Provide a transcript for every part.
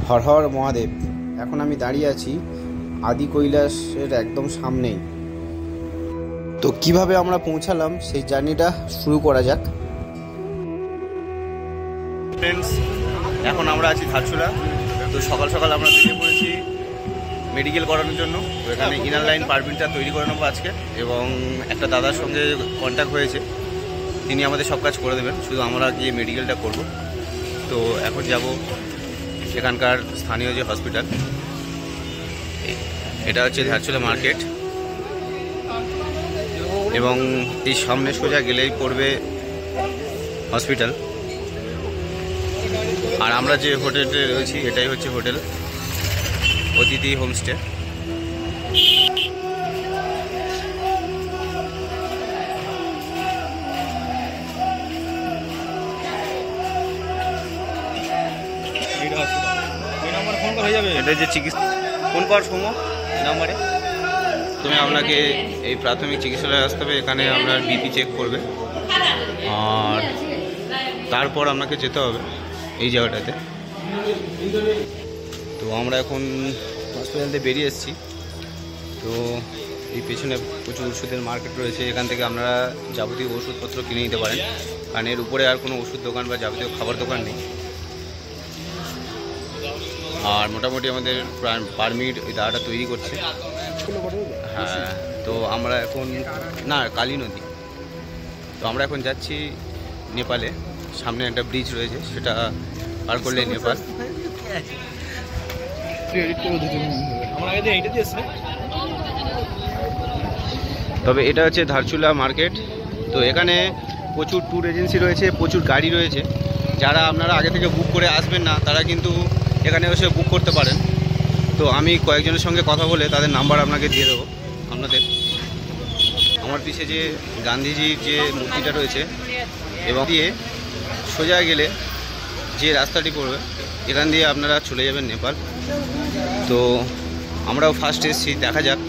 হর হর মহাদেব। এখন আমি দাঁড়িয়ে আছি আদি কৈলাসের একদম সামনেই। তো কিভাবে আমরা পৌঁছালাম সেই জার্নিটা শুরু করা যাক। ফ্রেন্ডস, এখন আমরা আছি ধারচুলা। তো সকাল সকাল আমরা বেরিয়ে পড়েছি মেডিকেল করানোর জন্য। তো এখানে ইনার লাইন পারমিটটা তৈরি করে নেবো আজকে, এবং একটা দাদার সঙ্গে কন্ট্যাক্ট হয়েছে, তিনি আমাদের সব কাজ করে দেবেন, শুধু আমরা গিয়ে মেডিকেলটা করব। তো এখন যাব সেখানকার স্থানীয় যে হসপিটাল, এটা হচ্ছে ধারচুলা মার্কেট, এবং এই সামনে সোজা গেলেই পড়বে হসপিটাল। আর আমরা যে হোটেলে রয়েছি এটাই হচ্ছে হোটেল অতিথি হোমস্টে। এটা যে চিকিৎসা ফোন পাওয়ার সময় এই নাম্বারে তুমি আপনাকে এই প্রাথমিক চিকিৎসালয়ে আসতে হবে। এখানে আপনার বিপি চেক করবে, আর তারপর আপনাকে যেতে হবে এই জায়গাটাতে। তো আমরা এখন হসপিটাল থেকে বেরিয়ে এসেছি। তো এই পেছনে প্রচুর ওষুধের মার্কেট রয়েছে, এখান থেকে আপনারা যাবতীয় ওষুধপত্র কিনে নিতে পারেন, কারণ এর উপরে আর কোনো ওষুধ দোকান বা যাবতীয় খাবার দোকান নেই। আর মোটামুটি আমাদের পারমিট ওই দাদাটা তৈরি করছে। হ্যাঁ, তো আমরা এখন না কালী নদী। তো আমরা এখন যাচ্ছি নেপালে। সামনে একটা ব্রিজ রয়েছে, সেটা পার করলে নেপাল। তবে এটা হচ্ছে ধারচুলা মার্কেট। তো এখানে প্রচুর ট্যুর এজেন্সি রয়েছে, প্রচুর গাড়ি রয়েছে। যারা আপনারা আগে থেকে বুক করে আসবেন না, তারা কিন্তু এখানে এসে বুক করতে পারেন। তো আমি কয়েকজনের সঙ্গে কথা বলে তাদের নাম্বার আপনাকে দিয়ে দেবো আপনাদের। আমার পিছে যে গান্ধীজির যে মূর্তিটা রয়েছে, এবং দিয়ে সোজা গেলে যে রাস্তাটি পড়বে, এখান দিয়ে আপনারা চলে যাবেন নেপাল। তো আমরাও ফার্স্ট এসেছি, দেখা যাক,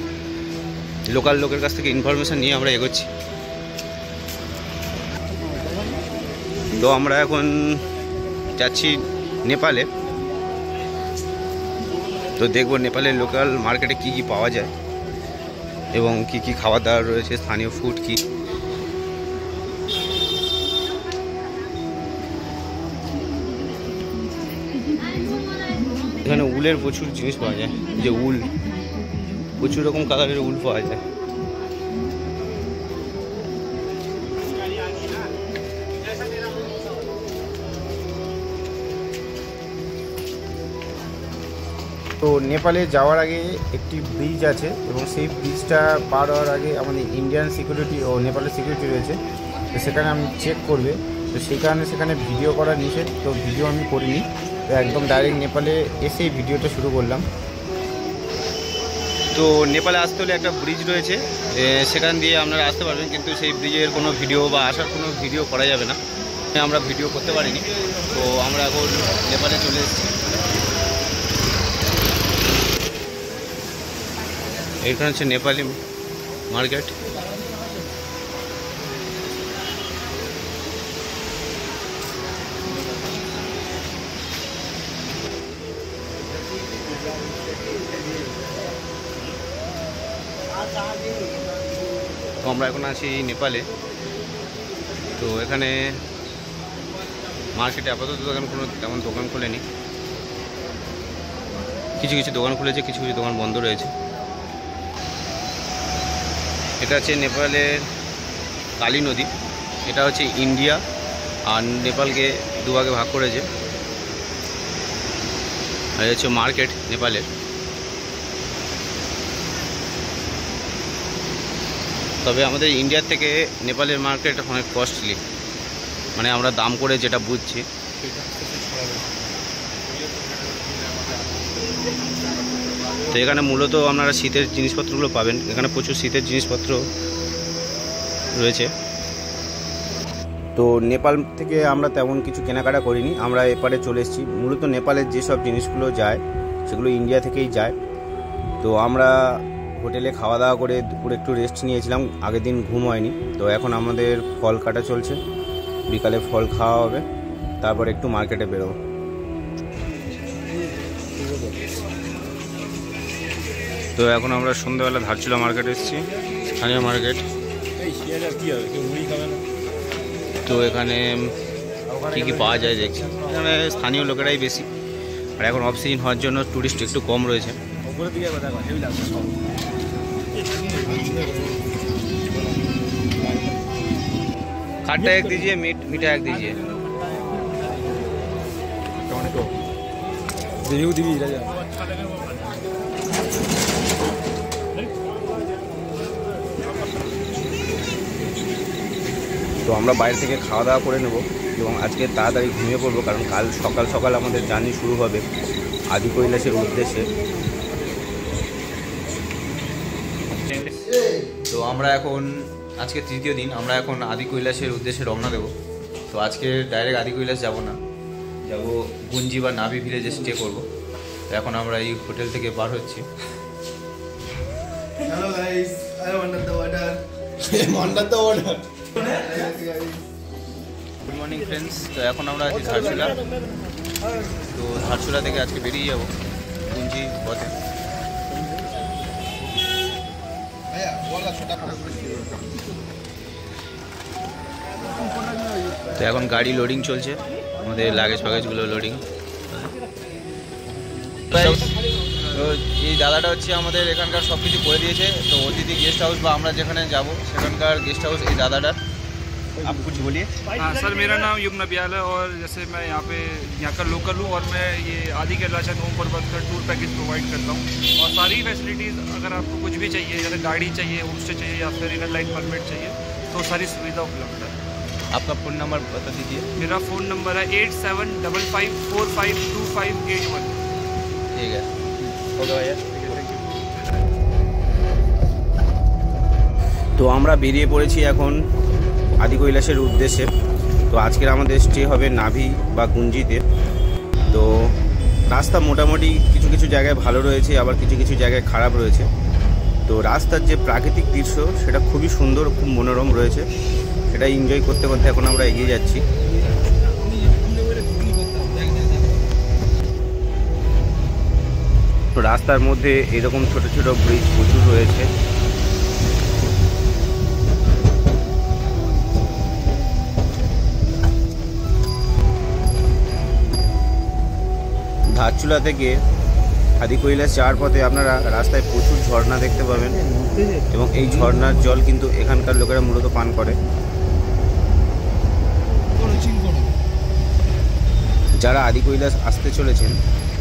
লোকাল লোকের কাছ থেকে ইনফরমেশান নিয়ে আমরা এগোচ্ছি। তো আমরা এখন যাচ্ছি নেপালে। তো দেখব নেপালের লোকাল মার্কেটে কি কি পাওয়া যায়, এবং কি কি খাবার দাবার রয়েছে, স্থানীয় ফুড কি। এখানে উলের প্রচুর জিনিস পাওয়া যায়, যে উল, প্রচুর রকম কালারের উল পাওয়া যায়। তো নেপালে যাওয়ার আগে একটি ব্রিজ আছে, এবং সেই ব্রিজটা পার হওয়ার আগে আমাদের ইন্ডিয়ান সিকিউরিটি ও নেপালের সিকিউরিটি রয়েছে। তো সেখানে আমি চেক করবে, তো সেই কারণে সেখানে ভিডিও করা নিষেধ। তো ভিডিও আমি করিনি, তো একদম ডাইরেক্ট নেপালে এসেই ভিডিওটা শুরু করলাম। তো নেপালে আসতে হলে একটা ব্রিজ রয়েছে, সেখান দিয়ে আপনারা আসতে পারবেন, কিন্তু সেই ব্রিজের কোনো ভিডিও বা আসার কোনো ভিডিও করা যাবে না। আমরা ভিডিও করতে পারিনি। তো আমরা এখন নেপালে চলে এসেছি। এইখানে হচ্ছে নেপালি মার্কেট। তো আমরা এখন আছি নেপালে। তো এখানে মার্কেটে আপাতত তেমন দোকান খোলেনি। কিছু কিছু দোকান খুলেছে, কিছু কিছু দোকান বন্ধ রয়েছে। এটা হচ্ছে নেপালের কালী নদী। এটা হচ্ছে ইন্ডিয়া আর নেপালকে দুভাগে ভাগ করেছে। আর হচ্ছে মার্কেট নেপালের। তবে আমাদের ইন্ডিয়ার থেকে নেপালের মার্কেট অনেক কস্টলি, মানে আমরা দাম করে যেটা বুঝছি। তো এখানে মূলত আপনারা শীতের জিনিসপত্রগুলো পাবেন। এখানে প্রচুর শীতের জিনিসপত্র রয়েছে। তো নেপাল থেকে আমরা তেমন কিছু কেনাকাটা করিনি, আমরা এপারে চলে এসেছি। মূলত নেপালের যেসব জিনিসগুলো যায় সেগুলো ইন্ডিয়া থেকেই যায়। তো আমরা হোটেলে খাওয়া দাওয়া করে দুপুরে একটু রেস্ট নিয়েছিলাম, আগের দিন ঘুম হয়নি। তো এখন আমাদের ফল কাটা চলছে, বিকালে ফল খাওয়া হবে, তারপর একটু মার্কেটে বেরোবো। তো এখন আমরা সন্ধ্যাবেলা ধারচুলা মার্কেট এসেছি, স্থানীয় মার্কেট। তো এখানে কী কী পাওয়া যায় দেখছি, এখানে স্থানীয় লোকেরাই বেশি, আর এখন অফ সিজন হওয়ার জন্য টুরিস্ট একটু কম রয়েছে। खाटा एक दीजिए, मीठा एक दीजिए। তো আমরা বাইরে থেকে খাওয়া দাওয়া করে নেব এবং আজকে তাড়াতাড়ি ঘুমিয়ে পড়বো, কারণ কাল সকাল সকাল আমাদের জার্নি শুরু হবে আদি কৈলাসের উদ্দেশ্যে। তো আমরা এখন আজকে তৃতীয় দিন, আমরা এখন আদি কৈলাসের উদ্দেশ্যে রওনা দেব। তো আজকে ডাইরেক্ট আদি কৈলাস যাব না, যাব গুঞ্জি বা নাভি ভিলেজে স্টে করব। তো এখন আমরা এই হোটেল থেকে বার হচ্ছি। Hello guys, I am under the water. Good morning friends. তো এখন আমরা আছি ধারচুলা। তো ধারচুলা থেকে আজকে বেরিয়ে যাব গুঞ্জি পথে। তো এখন গাড়ি লোডিং চলছে, আমাদের লাগেজ ফাগেজগুলো লোডিং। তো এই দাদাটা হচ্ছে আমাদের এখানকার সব কিছু করে দিয়েছে। তো অতিথি গেস্ট হাউস বা আমরা যেখানে যাব সেখানকার গেস্ট হাউস এই দাদাটার। आप कुछ बोलिए। हाँ सर, मेरा नाम युग नबियाल है और जैसे मैं यहाँ का लोकल हूँ और मैं ये आदि कैलाश ओम पर्वत का टूर पैकेज प्रोवाइड करता हूँ। और सारी फैसिलिटीज़, अगर आपको कुछ भी चाहिए, जैसे गाड़ी चाहिए, होम स्टे चाहिए या फिर इनर लाइन परमिट चाहिए, तो सारी सुविधा उपलब्ध है। आपका फ़ोन नंबर बता दीजिए। मेरा फ़ोन नंबर है 8755452581। ठीक है, ओके भैया। তো আমরা বেরিয়ে পড়েছি এখন আদি কৈলাসের উদ্দেশ্যে। তো আজকের আমাদের স্টে হবে নাভি বা গুঞ্জিতে। তো রাস্তা মোটামুটি কিছু কিছু জায়গায় ভালো রয়েছে, আবার কিছু কিছু জায়গায় খারাপ রয়েছে। তো রাস্তার যে প্রাকৃতিক দৃশ্য সেটা খুবই সুন্দর, খুব মনোরম রয়েছে, সেটা এনজয় করতে করতে এখন আমরা এগিয়ে যাচ্ছি। তো রাস্তার মধ্যে এরকম ছোট ছোট ব্রিজ প্রচুর রয়েছে। ধারচুলা থেকে আদি কৈলাস যাওয়ার পথে আপনারা রাস্তায় প্রচুর ঝর্ণা দেখতে পাবেন এবং এই ঝর্ণার জল কিন্তু এখানকার লোকেরা মূলত পান করে। যারা আদি কৈলাস আসতে চলেছেন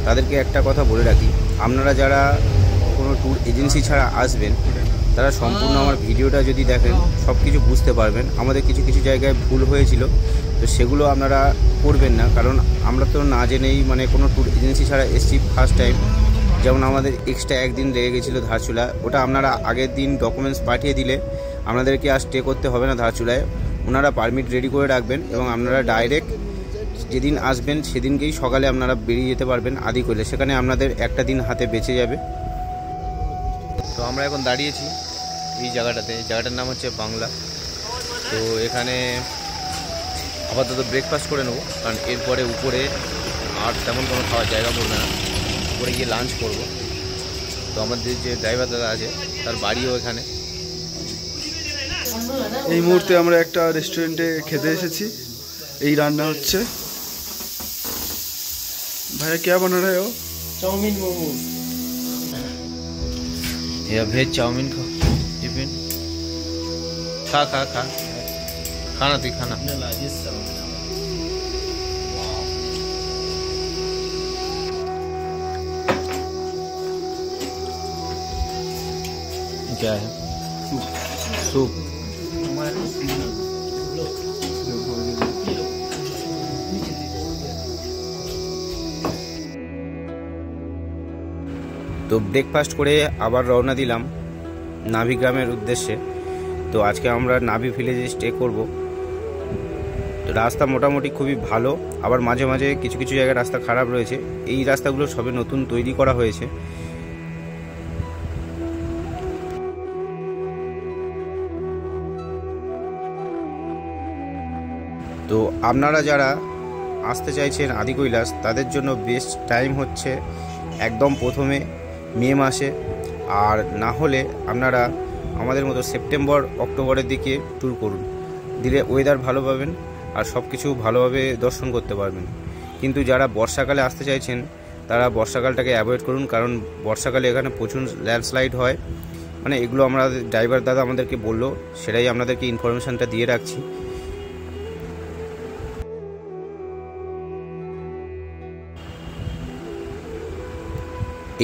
তাদেরকে একটা কথা বলে রাখি, আপনারা যারা কোনো ট্যুর এজেন্সি ছাড়া আসবেন তারা সম্পূর্ণ আমার ভিডিওটা যদি দেখেন সব কিছু বুঝতে পারবেন। আমাদের কিছু কিছু জায়গায় ভুল হয়েছিল, তো সেগুলো আপনারা করবেন না, কারণ আমরা তো না জেনেই মানে কোনো ট্যুর এজেন্সি ছাড়া এসেছি ফার্স্ট টাইম। যেমন আমাদের এক্সট্রা একদিন লেগে গেছিলো ধারচুলা, ওটা আপনারা আগের দিন ডকুমেন্টস পাঠিয়ে দিলে আপনাদেরকে আর স্টে করতে হবে না ধারচুলায়। ওনারা পারমিট রেডি করে রাখবেন এবং আপনারা ডাইরেক্ট যেদিন আসবেন সেদিনকেই সকালে আপনারা বেরিয়ে যেতে পারবেন আদি কৈলাস। সেখানে আপনাদের একটা দিন হাতে বেঁচে যাবে। তো আমরা এখন দাঁড়িয়েছি এই জায়গাটাতে, এই জায়গাটার নাম হচ্ছে বাংলা। তো এখানে আপাতত ব্রেকফাস্ট করে নেবো, কারণ এরপরে উপরে আর তেমন কোনো খাওয়ার জায়গা পড়বে না, উপরে গিয়ে লাঞ্চ করব। তো আমাদের যে ড্রাইভার দাদা আছে তার বাড়িও এখানে। এই মুহূর্তে আমরা একটা রেস্টুরেন্টে খেতে এসেছি, এই রান্না হচ্ছে। ভাইয়া क्या बना रहे हो? चाउमीन मोमो। या भेज चाउमीन खा टिफिन खा खा खा खाना थी खाना। क्या है? सूप। তো ব্রেকফাস্ট করে আবার রওনা দিলাম নাভি গ্রামের উদ্দেশ্যে। তো আজকে আমরা নাভি ভিলেজে স্টে করব। তো রাস্তা মোটামুটি খুবই ভালো, আবার মাঝে মাঝে কিছু কিছু জায়গায় রাস্তা খারাপ রয়েছে। এই রাস্তাগুলো সবে নতুন তৈরি করা হয়েছে। তো আপনারা যারা আসতে চাইছেন আদি কৈলাস তাদের জন্য বেস্ট টাইম হচ্ছে একদম প্রথমে মে মাসে, আর না হলে আপনারা আমাদের মতো সেপ্টেম্বর অক্টোবরের দিকে ট্যুর করুন, দিলে ওয়েদার ভালো পাবেন আর সব কিছু ভালোভাবে দর্শন করতে পারবেন। কিন্তু যারা বর্ষাকালে আসতে চাইছেন তারা বর্ষাকালটাকে অ্যাভয়েড করুন, কারণ বর্ষাকালে এখানে প্রচুর ল্যান্ডস্লাইড হয়। মানে এগুলো আমরা ড্রাইভার দাদা আমাদেরকে বললো, সেটাই আপনাদেরকে ইনফরমেশানটা দিয়ে রাখছি।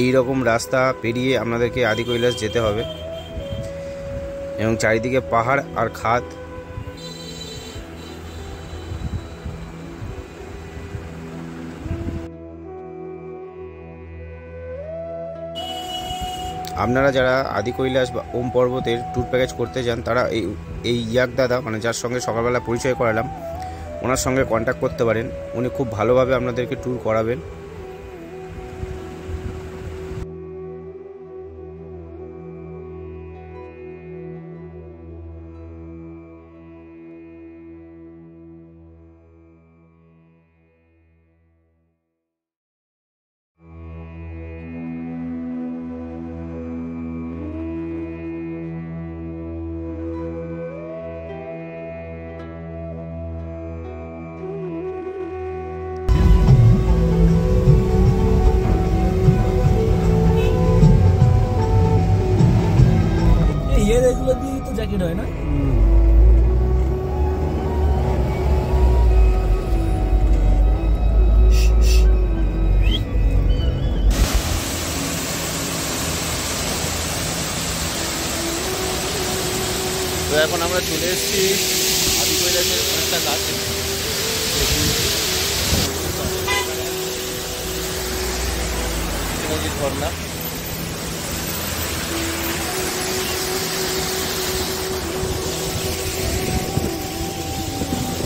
এই রকম রাস্তা পেরিয়ে আপনাদেরকে আদি কৈলাস যেতে হবে এবং চারিদিকে পাহাড় আর খাদ। আপনারা যারা আদি কৈলাস বা ওম পর্বতের ট্যুর প্যাকেজ করতে চান তারা এই ইয়াক দাদা, মানে যার সঙ্গে সকালবেলা পরিচয় করালাম, ওনার সঙ্গে কন্ট্যাক্ট করতে পারেন। উনি খুব ভালোভাবে আপনাদেরকে ট্যুর করাবেন। এগুলো দিয়ে তো জ্যাকেট হয় না? তো এখন আমরা চলে এসেছি আদি কৈলাসের অনেকটা কাছে। ঝর্ণা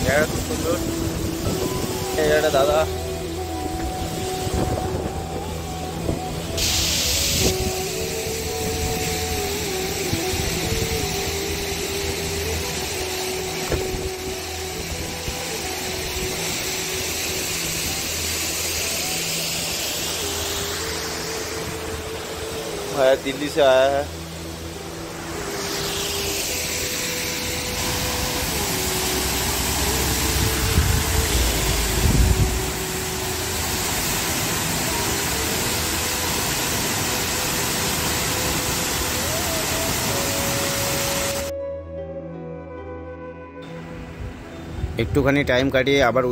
জায়গা খুব সুন্দর। এই জায়গাটা দাদা भाया दिल्ली से आया है। একটুখানি টাইম কাটিয়ে আবার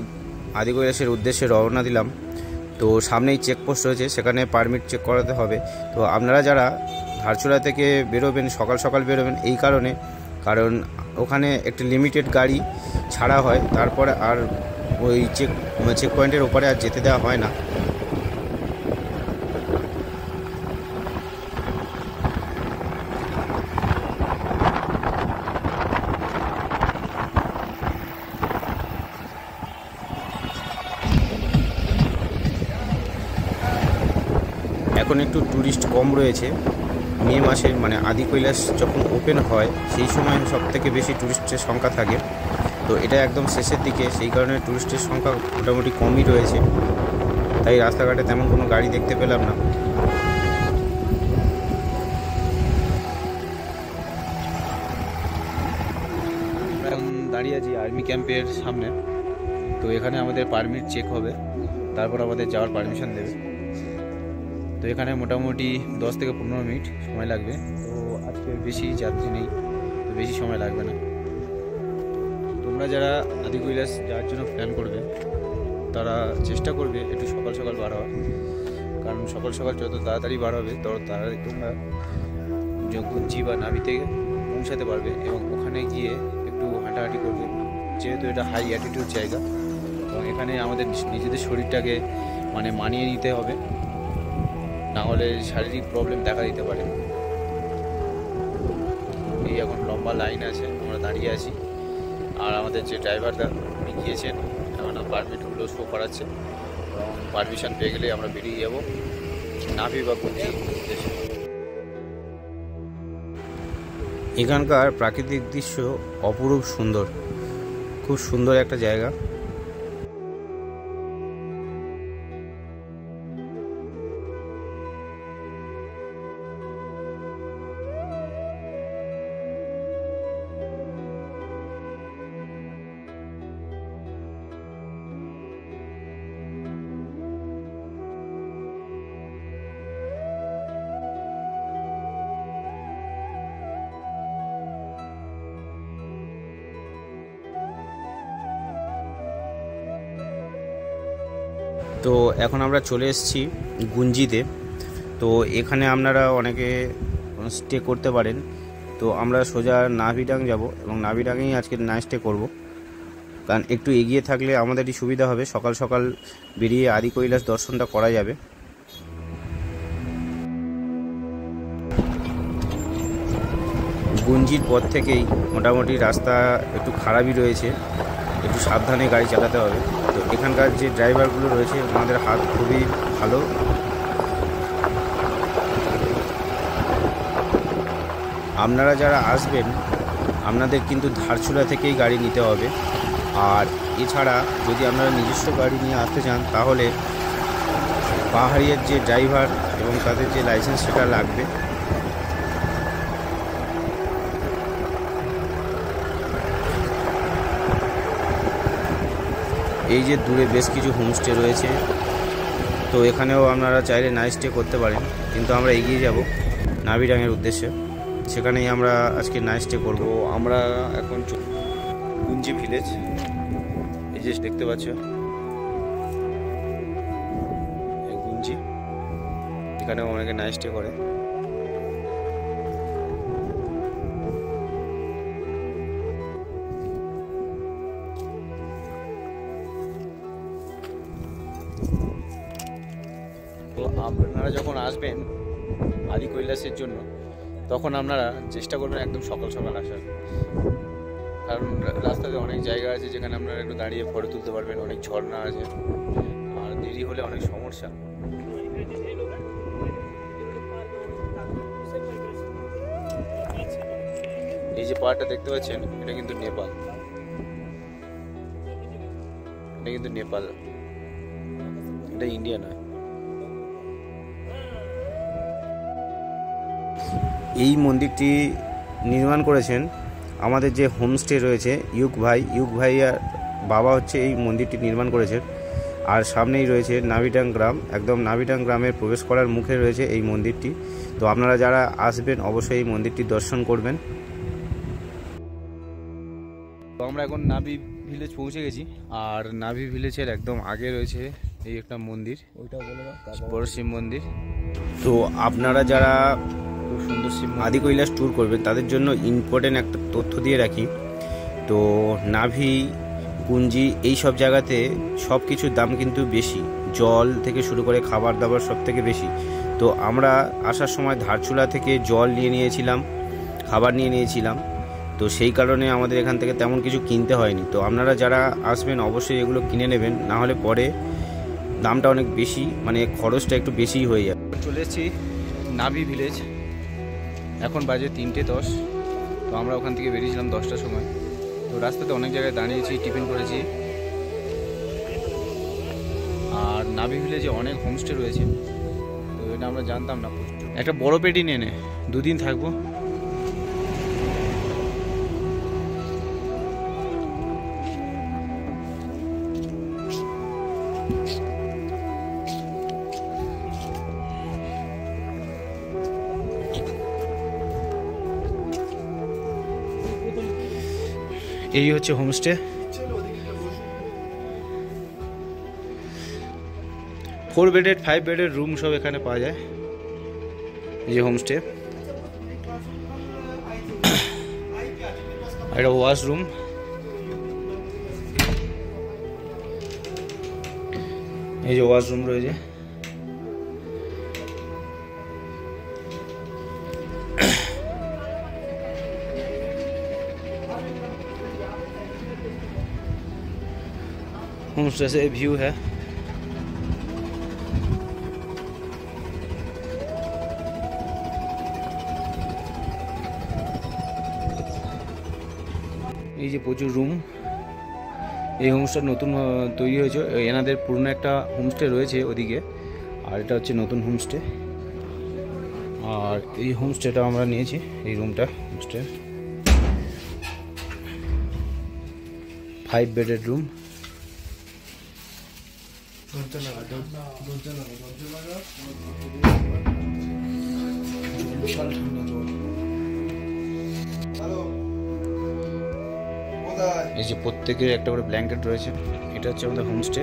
আদি কৈলাসের উদ্দেশ্যে রওনা দিলাম। তো সামনেই চেকপোস্ট রয়েছে, সেখানে পারমিট চেক করাতে হবে। তো আপনারা যারা ধারচুলা থেকে বেরোবেন সকাল সকাল বেরোবেন এই কারণ ওখানে একটি লিমিটেড গাড়ি ছাড়া হয়, তারপরে আর ওই চেক পয়েন্টের ওপরে আর যেতে দেওয়া হয় না। এখন একটু ট্যুরিস্ট কম রয়েছে। মে মাসে মানে আদি কৈলাস যখন ওপেন হয় সেই সময় সবথেকে বেশি ট্যুরিস্টের সংখ্যা থাকে। তো এটা একদম শেষের দিকে, সেই কারণে ট্যুরিস্টের সংখ্যা মোটামুটি কমই রয়েছে, তাই রাস্তাঘাটে তেমন কোনো গাড়ি দেখতে পেলাম না। এখন দাঁড়িয়ে আছি আর্মি ক্যাম্পের সামনে। তো এখানে আমাদের পারমিট চেক হবে, তারপর আমাদের যাওয়ার পারমিশন দেবে। তো এখানে মোটামুটি 10 থেকে 15 মিনিট সময় লাগবে। তো আজকে বেশি যাত্রী নেই, তো বেশি সময় লাগবে না। তোমরা যারা আদি কৈলাস যাওয়ার জন্য প্ল্যান করবে তারা চেষ্টা করবে একটু সকাল সকাল বার হওয়ার, কারণ সকাল সকাল যত তাড়াতাড়ি বার হবে তত তাড়াতাড়ি তোমরা যোগগুঞ্জি বা নাভিতে পৌঁছাতে পারবে এবং ওখানে গিয়ে একটু হাঁটাহাঁটি করবে, যেহেতু এটা হাই অ্যাটিটিউড জায়গা। এবং এখানে আমাদের নিজেদের শরীরটাকে মানে মানিয়ে নিতে হবে, না হলে শারীরিক প্রবলেম দেখা দিতে পারে। এই এখন লম্বা লাইন আছে, আমরা দাঁড়িয়ে আছি। আর আমাদের যে ড্রাইভাররা উনি গিয়েছেন, এখন পারমিটগুলো শো করাচ্ছে এবং পারমিশন পেয়ে গেলে আমরা বেরিয়ে যাব নাভি বা গুঞ্জির উদ্দেশ্যে। এখানকার প্রাকৃতিক দৃশ্য অপরূপ সুন্দর, খুব সুন্দর একটা জায়গা। তো এখন আমরা চলে এসেছি গুঞ্জিতে। তো এখানে আপনারা অনেকে স্টে করতে পারেন। তো আমরা সোজা নাভিডাং যাব এবং নাভিডাঙেই আজকে নাইট স্টে করব, কারণ একটু এগিয়ে থাকলে আমাদেরই সুবিধা হবে, সকাল সকাল বেরিয়ে আদি কৈলাস দর্শনটা করা যাবে। গুঞ্জির পর থেকেই মোটামুটি রাস্তা একটু খারাপই রয়েছে, একটু সাবধানে গাড়ি চালাতে হবে। তো এখানকার যে ড্রাইভারগুলো রয়েছে ওনাদের হাত খুবই ভালো। আপনারা যারা আসবেন আপনাদের কিন্তু ধারচুলা থেকেই গাড়ি নিতে হবে। আর এছাড়া যদি আপনারা নিজস্ব গাড়ি নিয়ে আসতে চান তাহলে পাহাড়িয়ার যে ড্রাইভার এবং তাদের যে লাইসেন্স সেটা লাগবে। এই যে দূরে বেশ কিছু হোমস্টে রয়েছে, তো এখানেও আপনারা চাইলে নাইট স্টে করতে পারেন, কিন্তু আমরা এগিয়ে যাব নাভিডাঙের উদ্দেশ্যে, সেখানেই আমরা আজকে নাইট স্টে করব। আমরা এখন গুঞ্জি ভিলেজ, এই যে দেখতে পাচ্ছ গুঞ্জি, এখানেও অনেকে নাইট স্টে করে। তো আপনারা যখন আসবেন আদি কৈলাসের জন্য তখন আপনারা চেষ্টা করবেন একদম সকাল সকাল আসার, কারণ রাস্তাতে অনেক জায়গা আছে যেখানে আপনারা একটু দাঁড়িয়ে ফটো তুলতে পারবেন, অনেক ঝর্ণা আছে, আর দেরি হলে অনেক সমস্যা। এই যে পাহাড়টা দেখতে পাচ্ছেন এটা কিন্তু নেপাল, এটা কিন্তু নেপাল, এটা ইন্ডিয়া নয়। এই মন্দিরটি নির্মাণ করেছেন আমাদের যে হোমস্টে রয়েছে ইউক ভাইয়ার বাবা হচ্ছে এই মন্দিরটি নির্মাণ করেছেন। আর সামনেই রয়েছে নাভিডাং গ্রাম, একদম নাভিডাং গ্রামের প্রবেশ করার মুখে রয়েছে এই মন্দিরটি। তো আপনারা যারা আসবেন অবশ্যই এই মন্দিরটি দর্শন করবেন। তো আমরা এখন নাভি ভিলেজ পৌঁছে গেছি, আর নাভি ভিলেজের একদম আগে রয়েছে এই একটা মন্দির, ওইটা বলে বড় শিব মন্দির। তো আপনারা যারা সুন্দর শিব আদি কৈলাস ট্যুর করবেন তাদের জন্য ইম্পর্টেন্ট একটা তথ্য দিয়ে রাখি। তো নাভি, গুঞ্জি এই সব জায়গাতে সব কিছুর দাম কিন্তু বেশি, জল থেকে শুরু করে খাবার দাবার সব থেকে বেশি। তো আমরা আসার সময় ধারচুলা থেকে জল নিয়ে নিয়েছিলাম, খাবার নিয়ে নিয়েছিলাম, তো সেই কারণে আমাদের এখান থেকে তেমন কিছু কিনতে হয়নি। তো আপনারা যারা আসবেন অবশ্যই এগুলো কিনে নেবেন, না হলে পরে দামটা অনেক বেশি, মানে খরচটা একটু বেশিই হয়ে যাবে। চলে এসেছি নাভি ভিলেজ, এখন বাজে 3:10। তো আমরা ওখান থেকে বেরিয়েছিলাম 10টার সময়। তো রাস্তাতে অনেক জায়গায় দাঁড়িয়েছি, টিফিন করেছি। আর নাভি ভিলেজে অনেক হোমস্টে রয়েছে, তো এটা আমরা জানতাম না। একটা বড় পেটি নিয়ে নে, 2 দিন থাকবো। এই হচ্ছে হোমস্টে, 4 বেডেড 5 বেডের রুম সব এখানে পাওয়া যায়। এই যে হোমস্টে, এটা ওয়াশরুম, এই যে ওয়াশরুম রয়েছে। होमस्टे से व्यू है। এই যে প্রচুর রুম, এই হোমস্টে নতুন তৈরি হয়েছে, এনাদের পুরনো একটা হোমস্টে রয়েছে ওদিকে, আর এটা হচ্ছে নতুন হোমস্টে। আর এই হোমস্টেটা আমরা নিয়েছি, এই রুমটা হোমস্টে 5 বেডেড রুম। এই যে প্রত্যেকের একটা করে ব্ল্যাঙ্কেট রয়েছে। এটা হচ্ছে আমাদের হোমস্টে।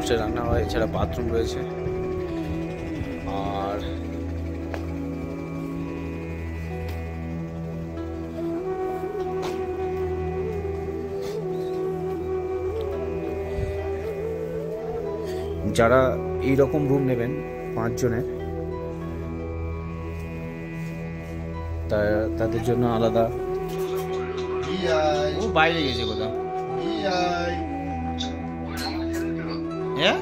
হোমস্টে রান্না হয়, এছাড়া বাথরুম রয়েছে। আর যারা এইরকম রুম নেবেন 5 জনের, তাদের জন্য আলাদা। ও বাইরে গেছে কোথাও। হ্যাঁ,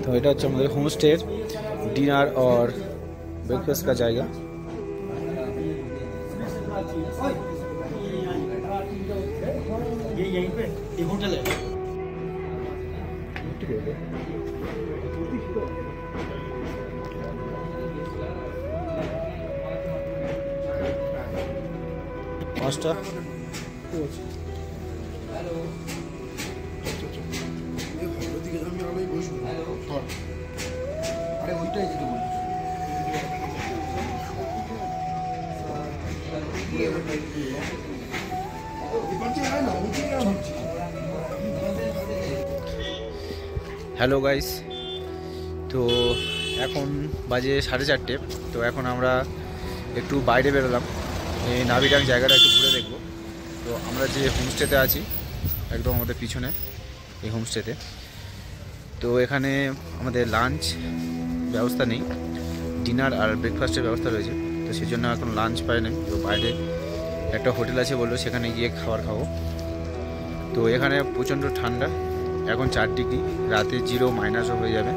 तो এটা হচ্ছে আমাদের হোমস্টে ডিনার और ब्रेकफास्ट का जाएगा। ये यहीं पे ये होटल है। পাঁচটা হ্যালো গাইস, তো এখন বাজে 4:30। তো এখন আমরা একটু বাইরে বেরোলাম, এই নাভিডাং জায়গাটা একটু ঘুরে দেখব। তো আমরা যে হোমস্টেতে আছি একদম আমাদের পিছনে এই হোমস্টেতে, তো এখানে আমাদের লাঞ্চ ব্যবস্থা নেই, ডিনার আর ব্রেকফাস্টের ব্যবস্থা রয়েছে। তো সেই জন্য এখন লাঞ্চ পাই না, তো বাইরে একটা হোটেল আছে বললো, সেখানে গিয়ে খাবার খাবো। তো এখানে প্রচণ্ড ঠান্ডা, এখন 4 ডিগ্রি, রাতে 0- হয়ে যাবে।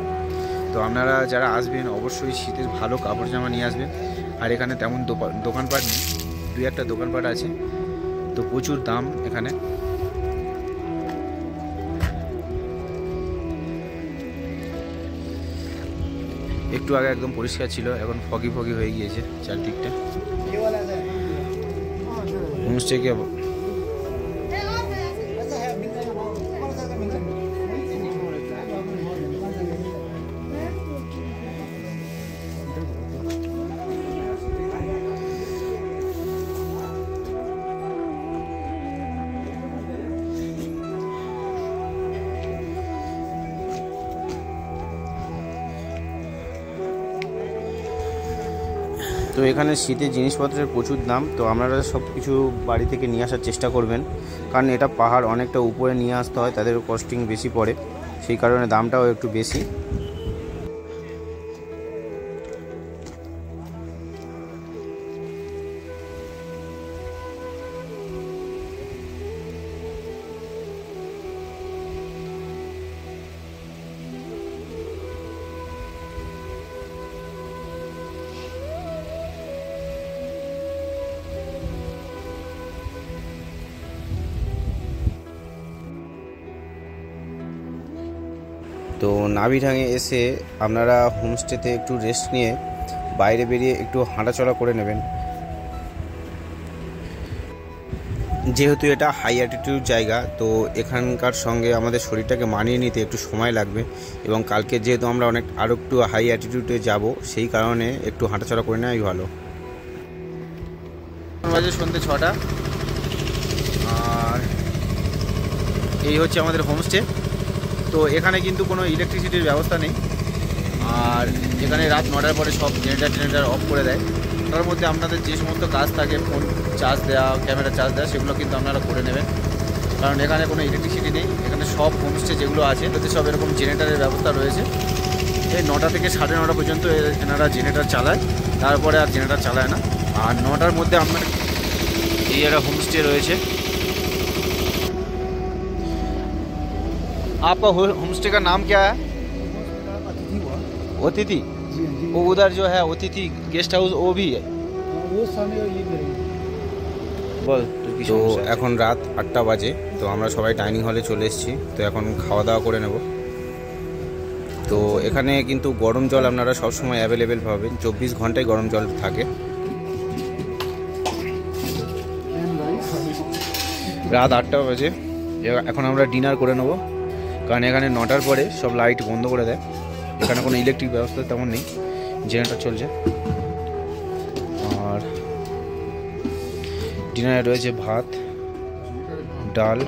তো আপনারা যারা আসবেন অবশ্যই শীতের ভালো কাপড় জামা নিয়ে আসবেন। আর এখানে তেমন দোকানপাট নেই, 2-1টা দোকানপাট আছে, তো প্রচুর দাম এখানে। একটু আগে একদম পরিষ্কার ছিল, এখন ফগি হয়ে গিয়েছে চারদিকটা। হোমস্টে কে তো এখানে শীতের জিনিসপত্রের প্রচুর দাম। তো আপনারা সব কিছু বাড়ি থেকে নিয়ে আসার চেষ্টা করবেন, কারণ এটা পাহাড় অনেকটা উপরে নিয়ে আসতে হয়, তাদের কস্টিং বেশি পড়ে, সেই কারণে দামটাও একটু বেশি। তো নাভিডাঙে এসে আপনারা হোমস্টেতে একটু রেস্ট নিয়ে বাইরে বেরিয়ে একটু হাঁটাচলা করে নেবেন, যেহেতু এটা হাই অ্যাটিটিউড জায়গা। তো এখানকার সঙ্গে আমাদের শরীরটাকে মানিয়ে নিতে একটু সময় লাগবে, এবং কালকে যেহেতু আমরা আরও একটু হাই অ্যাটিটিউডে যাব, সেই কারণে একটু হাঁটাচলা করে নেওয়াই ভালো। বাজে সন্ধ্যে 6টা, আর এই হচ্ছে আমাদের হোমস্টে। তো এখানে কিন্তু কোনো ইলেকট্রিসিটির ব্যবস্থা নেই, আর এখানে রাত 9টার পরে সব জেনারেটার অফ করে দেয়। তার মধ্যে আপনাদের যে সমস্ত কাজ থাকে, ফোন চার্জ দেওয়া, ক্যামেরা চার্জ দেওয়া, সেগুলো কিন্তু আপনারা করে নেবেন, কারণ এখানে কোনো ইলেকট্রিসিটি নেই। এখানে সব হোমস্টে যেগুলো আছে তাতে সব এরকম জেনারেটারের ব্যবস্থা রয়েছে। এই 9টা থেকে 9:30 পর্যন্ত এনারা জেনারেটার চালায়, তারপরে আর জেনারেটার চালায় না। আর 9টার মধ্যে আপনার এই একটা হোমস্টে রয়েছে। आपका होमस्टे का नाम क्या है? अतिथि। वो उधर जो है अतिथि गेस्ट हाउस, वो भी है। বল। তো এখন রাত 8টা বাজে, তো আমরা সবাই ডাইনিং হলে চলে এসেছি। তো এখন খাওয়া দাওয়া করে নেব। তো এখানে কিন্তু গরম জল আপনারা সবসময় অ্যাভেলেবেল পাবেন, 24 ঘন্টায় গরম জল থাকে। রাত 8টা বাজে, এখন আমরা ডিনার করে নেবো, কারণ এখানে 9টার পরে সব লাইট বন্ধ করে দেয়। এখানে কোনো ইলেকট্রিক ব্যবস্থা তেমন নেই, জেনারেটর চলছে। আর ডিনারে রয়েছে ভাত, ডাল,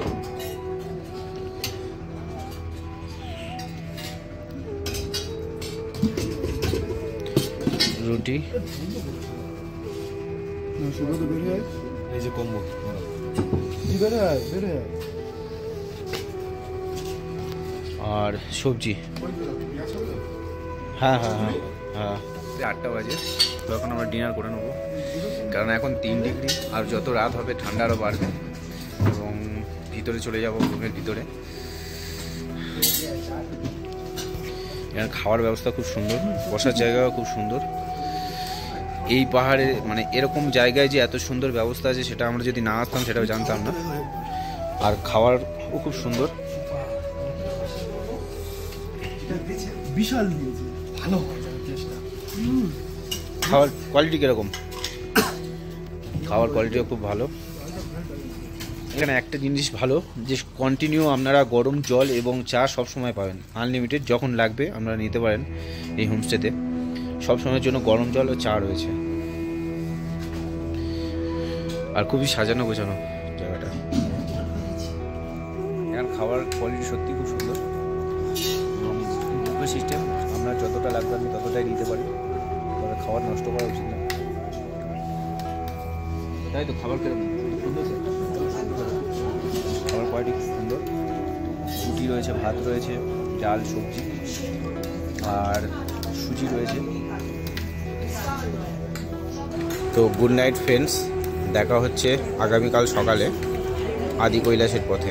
রুটি, এই যে কম্বো আর সবজি। হ্যাঁ হ্যাঁ হ্যাঁ হ্যাঁ 8টা বাজে, তো এখন আমরা ডিনার করে নেবো, কারণ এখন 3 ডিগ্রি, আর যত রাত হবে ঠান্ডা আরও বাড়বে। এবং ভিতরে চলে যাব, রুমের ভিতরে। এখানে খাওয়ার ব্যবস্থা খুব সুন্দর, বসার জায়গাও খুব সুন্দর। এই পাহাড়ে মানে এরকম জায়গায় যে এত সুন্দর ব্যবস্থা আছে, সেটা আমরা যদি না আসতাম সেটাও জানতাম না। আর খাওয়ারও খুব সুন্দর। বিশাল দিয়েছে, ভালো খাওয়ার কোয়ালিটি কীরকম? খাওয়ার কোয়ালিটিও খুব ভালো। এখানে একটা জিনিস ভালো, যে কন্টিনিউ আপনারা গরম জল এবং চা সব সময় পাবেন, আনলিমিটেড। যখন লাগবে আপনারা নিতে পারেন। এই হোমস্টেতে সব সময়ের জন্য গরম জল ও চা রয়েছে। আর খুবই সাজানো গোছানো জায়গাটা। এখানে খাওয়ার কোয়ালিটি সত্যি খুব সুন্দর, এবং বুফে সিস্টেম। আপনার যতটা লাগবে আপনি ততটাই নিতে পারেন, তবে খাবার নষ্ট করা উচিত না। তাই তো খাবার কিরকম সুন্দর, খাবার কোয়ালিটি খুব সুন্দর। রুটি রয়েছে, ভাত রয়েছে, ডাল, সবজি আর সুজি রয়েছে। তো গুড নাইট ফ্রেন্ডস, দেখা হচ্ছে আগামীকাল সকালে আদি কৈলাসের পথে।